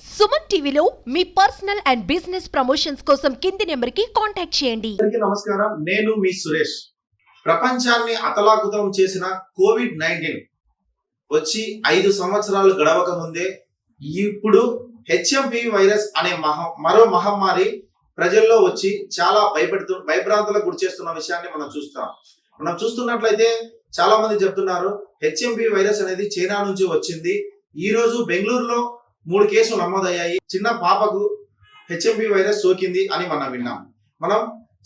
సుమన్ టీవీలో మీ personal and business promotions కోసం కింది నెంబర్కి కాంటాక్ట్ చేయండి. అందరికీ నమస్కారం. నేను మీ సురేష్. ప్రపంచాన్ని అతలాకుతలం చేసిన కోవిడ్-19 వచ్చి 5 సంవత్సరాలు గడవక ముందే ఇప్పుడు హెచ్ఎంపీవీ వైరస్ అనే మరో మహమ్మారి ప్రజల్లో వచ్చి చాలా భయభ్రాంతులకు గురి చేస్తున్న విషయాన్ని మనం చూస్తున్నట్లయితే చాలా మంది చెప్తున్నారు హెచ్ఎంపీవీ వైరస్ అనేది చైనా నుంచి వచ్చింది. ఈ రోజు బెంగళూరులో 3 కేసులు నమోదయ్యాయి. చిన్న పాపకు హెచ్ఎంపీవీ వైరస్ సోకింది అని మనం విన్నాం. మనం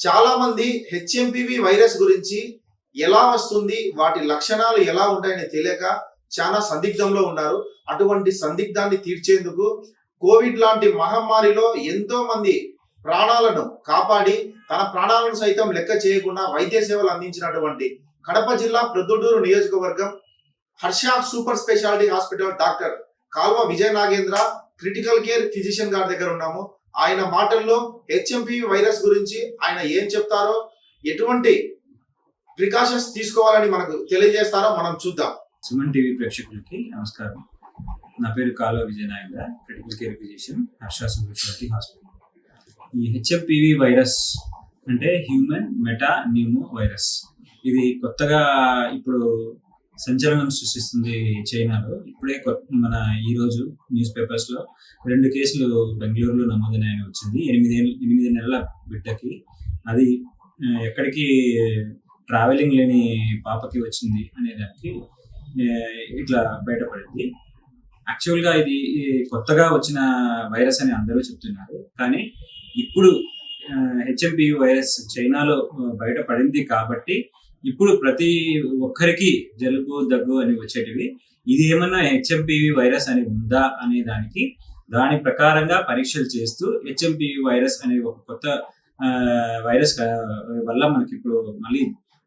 చాలా మంది హెచ్ఎంపీవీ వైరస్ గురించి ఎలా వస్తుంది, వాటి లక్షణాలు ఎలా ఉంటాయని తెలియక చాలా సందిగ్ధంలో ఉన్నారు. అటువంటి సందిగ్ధాన్ని తీర్చేందుకు కోవిడ్ లాంటి మహమ్మారిలో ఎంతో మంది ప్రాణాలను కాపాడి తన ప్రాణాలను సైతం లెక్క చేయకుండా వైద్య సేవలు అందించినటువంటి కడప జిల్లా ప్రొద్దుటూరు నియోజకవర్గం Harsha super speciality hospital doctor Kalva Vijaya Nagendra critical care physician గారి దగ్గర ఉన్నాము. ఆయన మాటల్లో హెచ్ఎంపీవీ వైరస్ గురించి ఆయన ఏం చెప్తారో, ఎటువంటి ప్రికాషన్స్ తీసుకోవాలని మనకు తెలియజేస్తారో మనం చూద్దాం. సుమన్ టీవీ ప్రేక్షకులకి నమస్కారం. నా పేరు Kalva Vijaya Nagendra, critical care physician, Harsha super speciality hospital. ఈ హెచ్ఎంపీవీ వైరస్ అంటే హ్యూమన్ మెటా న్యూమో వైరస్. ఇది కొత్తగా ఇప్పుడు సంచలనం సృష్టిస్తుంది చైనాలో. ఇప్పుడే ఈరోజు న్యూస్ పేపర్స్లో 2 కేసులు బెంగళూరులో నమోదైనాయని వచ్చింది. 8 నెలల బిడ్డకి. అది ఎక్కడికి ట్రావెలింగ్ లేని పాపకి వచ్చింది అనే దానికి ఇట్లా బయటపడింది. యాక్చువల్గా ఇది కొత్తగా వచ్చిన వైరస్ అని అందరూ చెప్తున్నారు. కానీ ఇప్పుడు హెచ్ఎంపీవీ వైరస్ చైనాలో బయటపడింది కాబట్టి ఇప్పుడు ప్రతి ఒక్కరికి జలుబు దగ్గు అని వచ్చేటివి. ఇది ఏమన్నా హెచ్ఎంపీవీ వైరస్ అని ఉందా అనే దాని ప్రకారంగా పరీక్షలు చేస్తూ హెచ్ఎంపీవీ వైరస్ అనే ఒక కొత్త వైరస్ వల్ల మనకి ఇప్పుడు మళ్ళీ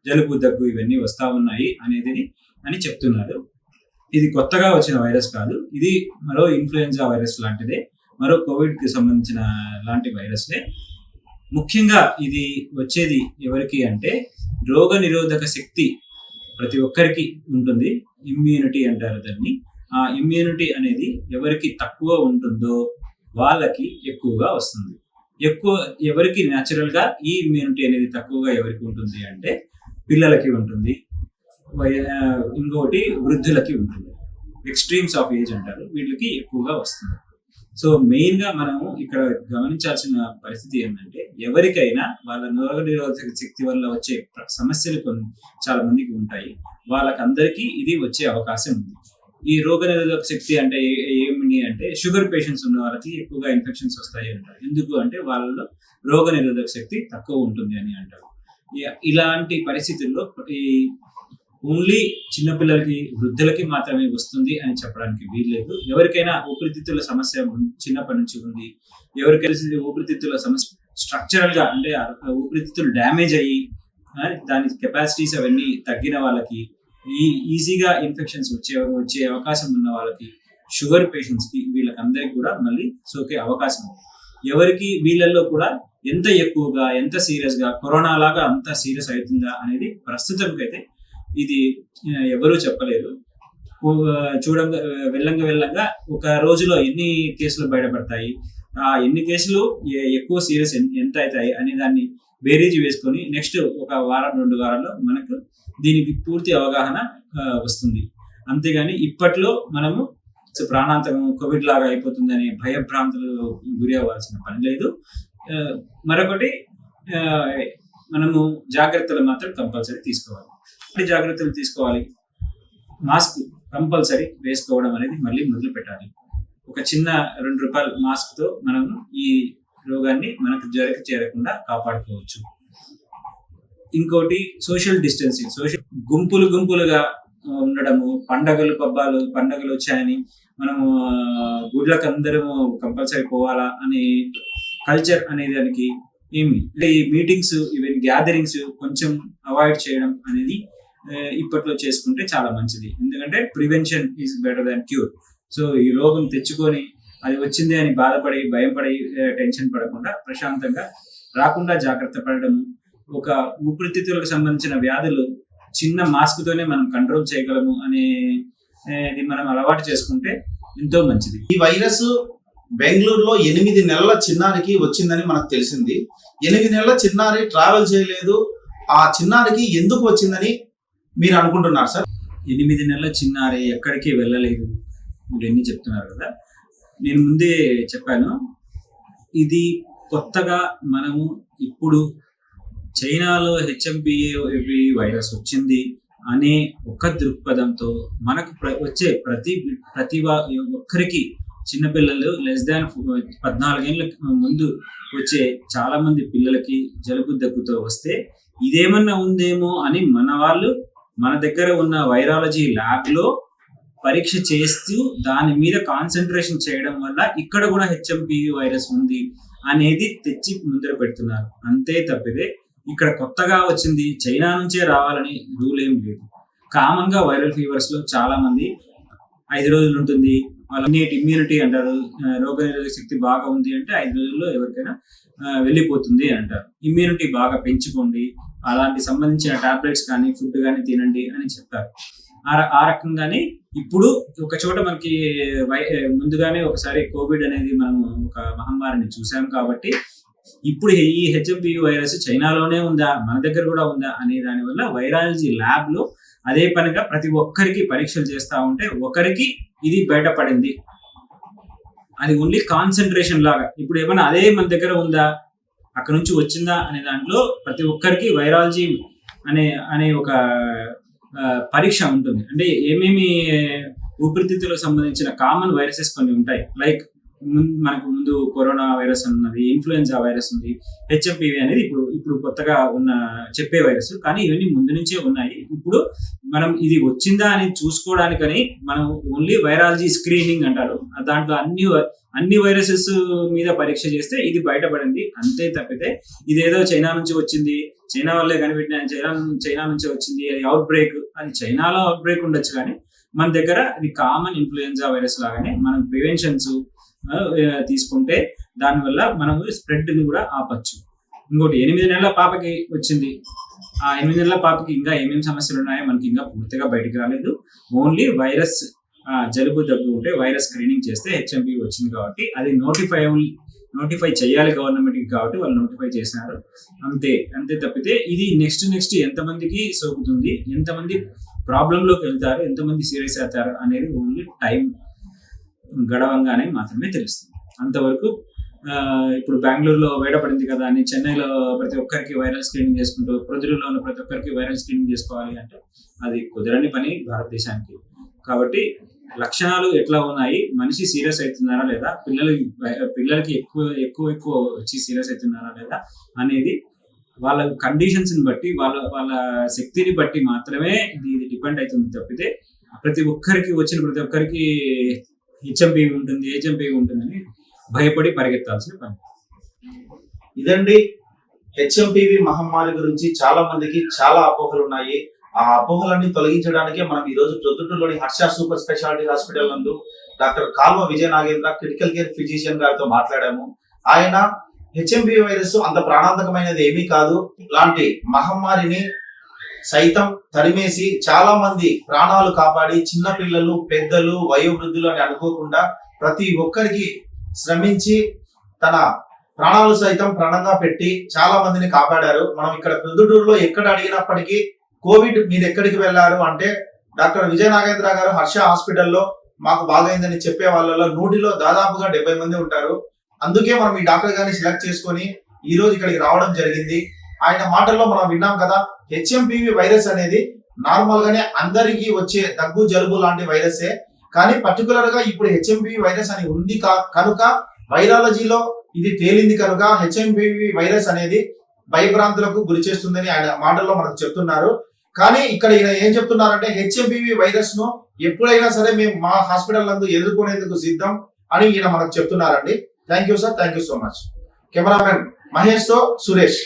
జలుబు దగ్గు ఇవన్నీ వస్తా ఉన్నాయి అని చెప్తున్నారు. ఇది కొత్తగా వచ్చిన వైరస్ కాదు. ఇది మరో ఇన్ఫ్లుయెన్జా వైరస్ లాంటిదే, మరో కోవిడ్కి సంబంధించిన లాంటి వైరస్లే. ముఖ్యంగా ఇది వచ్చేది ఎవరికి అంటే రోగ నిరోధక శక్తి ప్రతి ఒక్కరికి ఉంటుంది. ఇమ్యూనిటీ అంటారు దాన్ని. ఆ ఇమ్యూనిటీ అనేది ఎవరికి తక్కువ ఉంటుందో వాళ్ళకి ఎక్కువగా వస్తుంది. ఎవరికి న్యాచురల్గా ఈ ఇమ్యూనిటీ అనేది తక్కువగా ఎవరికి ఉంటుంది అంటే పిల్లలకి ఉంటుంది, ఇంకోటి వృద్ధులకి ఉంటుంది. ఎక్స్ట్రీమ్స్ ఆఫ్ ఏజ్ అంటారు, వీళ్ళకి ఎక్కువగా వస్తుంది. సో మెయిన్గా మనము ఇక్కడ గమనించాల్సిన పరిస్థితి ఏంటంటే ఎవరికైనా వాళ్ళ రోగ నిరోధక శక్తి వల్ల వచ్చే సమస్యలు చాలా మందికి ఉంటాయి. వాళ్ళకందరికీ ఇది వచ్చే అవకాశం ఉంది. ఈ రోగ నిరోధక శక్తి అంటే ఏమిటి అంటే షుగర్ పేషెంట్స్ ఉన్న వాళ్ళకి ఎక్కువగా ఇన్ఫెక్షన్స్ వస్తాయి అంటారు. ఎందుకు అంటే వాళ్ళలో రోగ నిరోధక శక్తి తక్కువ ఉంటుంది అని అంటారు. ఇలాంటి పరిస్థితుల్లో ఈ ఓన్లీ చిన్నపిల్లలకి వృద్ధులకి మాత్రమే వస్తుంది అని చెప్పడానికి వీల్లేదు. ఎవరికైనా ఊపిరితిత్తుల సమస్య చిన్నప్పటి నుంచి ఉంది, ఎవరికైనా ఊపిరితిత్తుల సమస్య స్ట్రక్చరల్ గా అంటే ఊపిరితిత్తులు డ్యామేజ్ అయ్యి దాని కెపాసిటీస్ అవన్నీ తగ్గిన వాళ్ళకి, ఈజీగా ఇన్ఫెక్షన్స్ వచ్చే అవకాశం ఉన్న వాళ్ళకి, షుగర్ పేషెంట్స్ కి, వీళ్ళకందరికి కూడా మళ్ళీ సోకే అవకాశం ఉంది. ఎవరికి వీళ్ళల్లో కూడా ఎంత ఎక్కువగా ఎంత సీరియస్ గా కరోనా లాగా అంత సీరియస్ అవుతుందా అనేది ప్రస్తుతంకైతే ఇది ఎవరూ చెప్పలేరు. వెళ్ళంగా ఒక రోజులో ఎన్ని కేసులు బయటపడతాయి, ఆ ఎన్ని కేసులు ఎక్కువ సీరియస్ ఎంత అవుతాయి అనే దాన్ని బేరీజ్ వేసుకొని నెక్స్ట్ ఒక వారం 2 వారాల్లో మనకు దీనికి పూర్తి అవగాహన వస్తుంది. అంతేగాని ఇప్పట్లో మనము ప్రాణాంతకం కోవిడ్ లాగా అయిపోతుందని భయభ్రాంతులు గురి అవ్వాల్సిన పని లేదు. మరొకటి మనము జాగ్రత్తలు మాత్రం కంపల్సరీ తీసుకోవాలి. జాగ్రత్తలు తీసుకోవాలి. మాస్క్ కంపల్సరీ వేసుకోవడం అనేది మళ్ళీ మొదలు పెట్టాలి. ఒక చిన్న ₹2 మాస్క్తో మనము ఈ రోగాన్ని మనకు చేరకుండా కాపాడుకోవచ్చు. ఇంకోటి సోషల్ డిస్టెన్సింగ్. గుంపులుగా ఉండడము, పండగలు వచ్చాయని మనము గుడ్లకు అందరము కంపల్సరీ పోవాలా అనే కల్చర్ అనే దానికి ఈ మీటింగ్స్ ఈవెన్ గ్యాదరింగ్స్ కొంచెం అవాయిడ్ చేయడం అనేది ఇప్పట్లో చేసుకుంటే చాలా మంచిది. ఎందుకంటే prevention is better than cure. So ఈ రోగం తెచ్చుకొని అది వచ్చింది అని బాధపడి భయపడి టెన్షన్ పడకుండా ప్రశాంతంగా రాకుండా జాగ్రత్త పడడము, ఒక ఊపిరితిత్తులకు సంబంధించిన వ్యాధులు చిన్న మాస్క్ తోనే మనం కంట్రోల్ చేయగలము అనేది మనం అలవాటు చేసుకుంటే ఎంతో మంచిది. ఈ వైరస్ బెంగళూరులో 8 నెలల చిన్నారికి వచ్చిందని మనకు తెలిసింది. 8 నెలల చిన్నారి ట్రావెల్ చేయలేదు. ఆ చిన్నారికి ఎందుకు వచ్చిందని మీరు అనుకుంటున్నారు సార్? 8 నెలల చిన్నారి ఎక్కడికి వెళ్ళలేదు మీరు ఎన్ని చెప్తున్నారు కదా. నేను ముందే చెప్పాను, ఇది కొత్తగా మనము ఇప్పుడు చైనాలో హెచ్ఎంపివి వైరస్ వచ్చింది అనే ఒక దృక్పథంతో మనకు వచ్చే ప్రతి ఒక్కరికి, చిన్నపిల్లలు లెస్ దాన్ 14 ఏళ్ళ ముందు వచ్చే చాలా మంది పిల్లలకి జలుబు దగ్గుతో వస్తే ఇదేమన్నా ఉందేమో అని మన దగ్గర ఉన్న వైరాలజీ ల్యాబ్ లో పరీక్ష చేస్తూ దాని మీద కాన్సన్ట్రేషన్ చేయడం వల్ల ఇక్కడ కూడా హెచ్ఎంపివి వైరస్ ఉంది అనేది తెచ్చి ముందర పెడుతున్నారు. అంతే తప్పితే ఇక్కడ కొత్తగా వచ్చింది చైనా నుంచే రావాలని రూల్ ఏం లేదు. కామన్ గా వైరల్ ఫీవర్స్ లో చాలా మంది 5 రోజులు ఉంటుంది, వాళ్ళ ఇమ్యూనిటీ అంటారు, రోగనిరోధక శక్తి బాగా ఉంది అంటే 5 రోజుల్లో ఎవరికైనా వెళ్ళిపోతుంది అని అంటారు. ఇమ్యూనిటీ బాగా పెంచుకోండి, అలాంటి సంబంధించిన టాబ్లెట్స్ కానీ ఫుడ్ కానీ తినండి అని చెప్తారు. ఆ రకంగానే ఇప్పుడు ఒక చోట మనకి ముందుగానే ఒకసారి కోవిడ్ అనేది మనం ఒక మహమ్మారిని చూసాం కాబట్టి ఇప్పుడు ఈ హెచ్ఎంపివి వైరస్ చైనాలోనే ఉందా మన దగ్గర కూడా ఉందా అనే దాని వల్ల వైరాలజీ ల్యాబ్ లో అదే పనిగా ప్రతి ఒక్కరికి పరీక్షలు చేస్తా ఉంటే ఒకరికి ఇది బయటపడింది. అది ఓన్లీ కాన్సన్ట్రేషన్ లాగా. ఇప్పుడు ఏమైనా అదే మన దగ్గర ఉందా, అక్కడ నుంచి వచ్చిందా అనే దాంట్లో ప్రతి ఒక్కరికి వైరాలజీ అనే ఒక పరీక్ష ఉంటుంది. అంటే ఏమేమి ఊపిరితిత్తులకు సంబంధించిన కామన్ వైరసెస్ కొన్ని ఉంటాయి. లైక్ మనకు ముందు కరోనా వైరస్ ఉన్నది, ఇన్ఫ్లుయెన్జా వైరస్ ఉంది, హెచ్ఎంపివి అనేది ఇప్పుడు కొత్తగా ఉన్న చెప్పే వైరస్. కానీ ఇవన్నీ ముందు నుంచే ఉన్నాయి. ఇప్పుడు మనం ఇది వచ్చిందా అని చూసుకోవడానికని మనం ఓన్లీ వైరాలజీ స్క్రీనింగ్ అంటారు, దాంట్లో అన్ని వైరసెస్ మీద పరీక్ష చేస్తే ఇది బయటపడింది. అంతే తప్పితే ఇదేదో చైనా నుంచి వచ్చింది, చైనా వల్లే కనిపెట్టిన చైనా నుంచి వచ్చింది, అది అవుట్ బ్రేక్, అది చైనాలో అవుట్ బ్రేక్ ఉండొచ్చు కానీ మన దగ్గర ఇది కామన్ ఇన్ఫ్లుయెన్జా వైరస్ లాగానే మనం ప్రివెన్షన్స్ తీసుకుంటే దానివల్ల మనము స్ప్రెడ్ ని కూడా ఆపచ్చు. ఇంకోటి 8 నెలల పాపకి వచ్చింది. ఆ 8 నెలల పాపకి ఇంకా ఏమేమి సమస్యలు ఉన్నాయో మనకి ఇంకా పూర్తిగా బయటికి రాలేదు. ఓన్లీ జలుబు దగ్గు ఉంటే వైరస్ స్క్రీనింగ్ చేస్తే హెచ్ఎంపీ వచ్చింది కాబట్టి అది నోటిఫై చేయాలి గవర్నమెంట్ కి, కాబట్టి వాళ్ళు నోటిఫై చేసినారు. అంతే తప్పితే ఇది నెక్స్ట్ ఎంతమందికి సోకుతుంది, ఎంతమంది ప్రాబ్లం లోకి వెళ్తారు, ఎంతమంది సీరియస్ అవుతారు అనేది ఓన్లీ టైం గడవంగానే మాత్రమే తెలుస్తుంది. అంతవరకు ఇప్పుడు బెంగళూరులో బయటపడింది కదా అని చెన్నైలో ప్రతి ఒక్కరికి వైరల్ స్క్రీనింగ్ చేసుకుంటూ ప్రొద్దుటూరులో ఉన్న ప్రతి ఒక్కరికి వైరల్ స్క్రీనింగ్ చేసుకోవాలి అంటే అది కుదరని పని భారతదేశానికి. కాబట్టి లక్షణాలు ఎట్లా ఉన్నాయి, మనిషి సీరియస్ అవుతున్నారా లేదా, పిల్లలకి ఎక్కువ వచ్చి సీరియస్ అవుతున్నారా లేదా అనేది వాళ్ళ కండిషన్స్ ని బట్టి వాళ్ళ శక్తిని బట్టి మాత్రమే ఇది డిపెండ్ అవుతుంది తప్పితే ప్రతి ఒక్కరికి హెచ్ఎంపివి ఉంటుందని భయపడి పరిగెత్తాల్సిన పని. ఇదండి హెచ్ఎంపివి మహమ్మారి గురించి చాలా మందికి చాలా అపోహలు ఉన్నాయి. ఆ అపోహలన్నీ తొలగించడానికే మనం ఈ రోజు ప్రొద్దుటూరులోని హర్ష సూపర్ స్పెషాలిటీ హాస్పిటల్ నందు doctor Kalva Vijaya Nagendra critical care physician గారితో మాట్లాడాము. ఆయన హెచ్ఎంపివి వైరస్ అంత ప్రాణాంతకమైనది ఏమీ కాదు, ఇలాంటి మహమ్మారిని సైతం తరిమేసి చాలా మంది ప్రాణాలు కాపాడి చిన్న పిల్లలు, పెద్దలు, వయోవృద్ధులు అని అనుకోకుండా ప్రతి ఒక్కరికి శ్రమించి తన ప్రాణాలు సైతం ప్రాణంగా పెట్టి చాలా మందిని కాపాడారు. మనం ఇక్కడ ప్రొద్దుటూరులో ఎక్కడ అడిగినప్పటికీ కోవిడ్ మీరు ఎక్కడికి వెళ్ళారు అంటే డాక్టర్ విజయ నాగేంద్ర గారు హర్ష హాస్పిటల్లో మాకు బాగైందని చెప్పే వాళ్ళలో 100లో దాదాపుగా 70 మంది ఉంటారు. అందుకే మనం ఈ డాక్టర్ గారిని సెలెక్ట్ చేసుకొని ఈ రోజు ఇక్కడికి రావడం జరిగింది. ఆయన మాటల్లో మనం విన్నాం కదా, హెచ్ఎంపివి వైరస్ అనేది నార్మల్ గానే అందరికీ వచ్చే దగ్గు జలుబు లాంటి వైరసే, కానీ పర్టికులర్ గా ఇప్పుడు హెచ్ఎంపివి వైరస్ అని ఉంది కనుక వైరాలజీలో ఇది తేలింది కనుక హెచ్ఎంపివి వైరస్ అనేది భయభ్రాంతులకు గురి చేస్తుందని ఆయన మాటల్లో మనకు చెప్తున్నారు. కానీ ఇక్కడ ఈయన ఏం చెప్తున్నారంటే హెచ్ఎంపివి వైరస్ ను ఎప్పుడైనా సరే మేము మా హాస్పిటల్ నందు ఎదుర్కొనేందుకు సిద్ధం అని ఈయన మనకు చెప్తున్నారండి. Thank you sir, thank you so much. Cameraman Mahesh తో సురేష్.